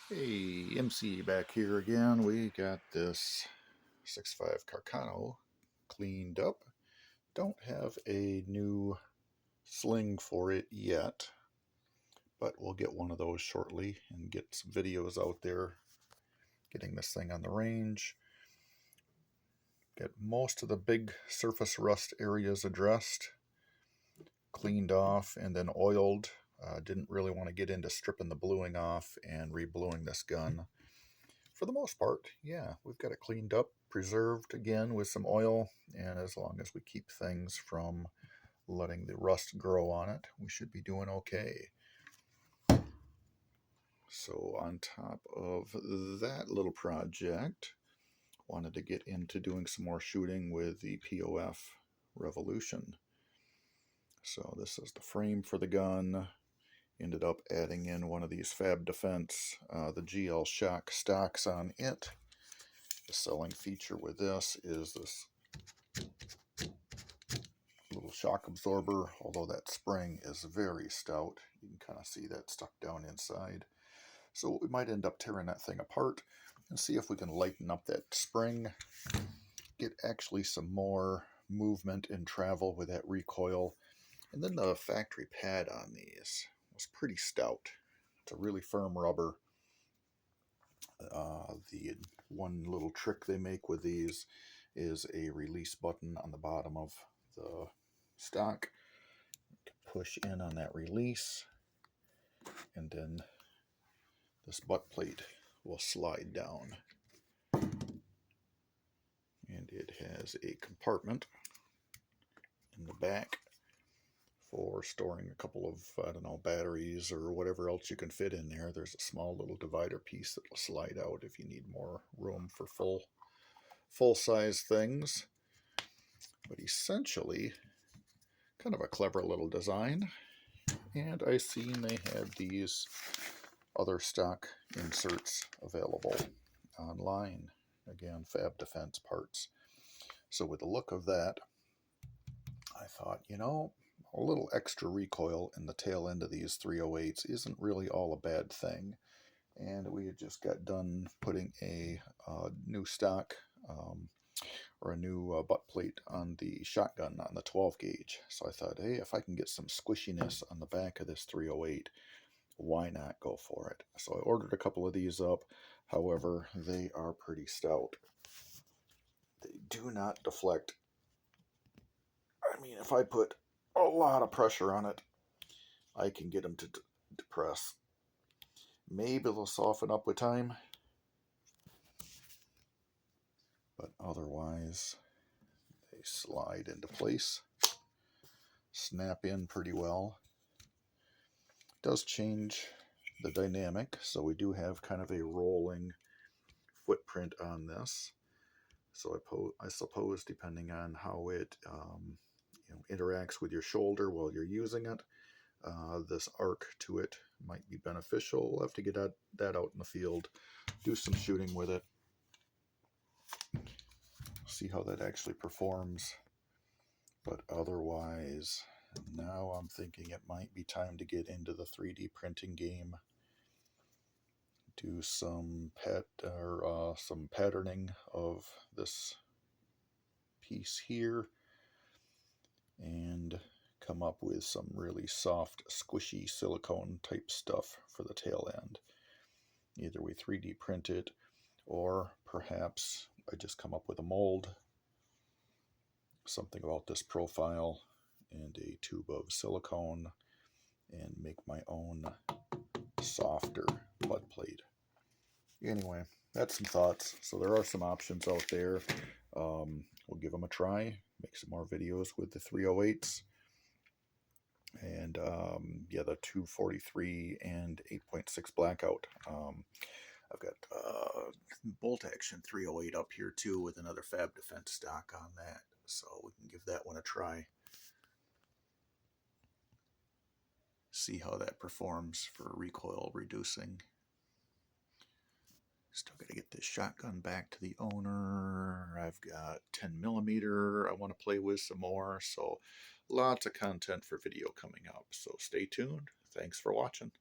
Hey, MC back here again. We got this 6.5 Carcano cleaned up. Don't have a new sling for it yet, but we'll get one of those shortly and get some videos out there getting this thing on the range. Get most of the big surface rust areas addressed, cleaned off, and then oiled. Didn't really want to get into stripping the bluing off and re-bluing this gun. For the most part, yeah, we've got it cleaned up, preserved again with some oil, and as long as we keep things from letting the rust grow on it, we should be doing okay. So on top of that little project, wanted to get into doing some more shooting with the POF Revolution. So this is the frame for the gun. Ended up adding in one of these FAB Defense, the GL Shock stocks on it. The selling feature with this is this little shock absorber, although that spring is very stout. You can kind of see that stuck down inside. So we might end up tearing that thing apart and see if we can lighten up that spring, get actually some more movement and travel with that recoil. And then the factory pad on these was pretty stout. It's a really firm rubber. The one little trick they make with these is a release button on the bottom of the stock. Push in on that release, and then this butt plate will slide down. And it has a compartment in the back for storing a couple of, I don't know, batteries or whatever else you can fit in there. There's a small little divider piece that will slide out if you need more room for full-size things. But essentially, kind of a clever little design. And I seen they had these other stock inserts available online. Again, FAB Defense parts. So with the look of that, I thought, you know, a little extra recoil in the tail end of these 308s isn't really all a bad thing. And we had just got done putting a new stock or a new butt plate on the shotgun on the 12 gauge. So I thought, hey, if I can get some squishiness on the back of this 308, why not go for it? So I ordered a couple of these up. However, they are pretty stout. They do not deflect. I mean, if I put a lot of pressure on it, I can get them to depress. Maybe they'll soften up with time, but otherwise they slide into place, snap in pretty well. It does change the dynamic, so we do have kind of a rolling footprint on this. So I suppose depending on how it interacts with your shoulder while you're using it, this arc to it might be beneficial. We'll have to get that out in the field, do some shooting with it, see how that actually performs. But otherwise, now I'm thinking it might be time to get into the 3D printing game. Do some patterning of this piece here and come up with some really soft, squishy silicone type stuff for the tail end. Either we 3D print it, or perhaps I just come up with a mold, something about this profile, and a tube of silicone, and make my own softer butt plate. Anyway, that's some thoughts. So there are some options out there. We'll give them a try, make some more videos with the 308s. And yeah, the 243 and 8.6 blackout. I've got bolt action 308 up here too with another FAB Defense stock on that. So we can give that one a try. See how that performs for recoil reducing. Still got to get this shotgun back to the owner. I've got 10mm I want to play with some more. So lots of content for video coming up. So stay tuned. Thanks for watching.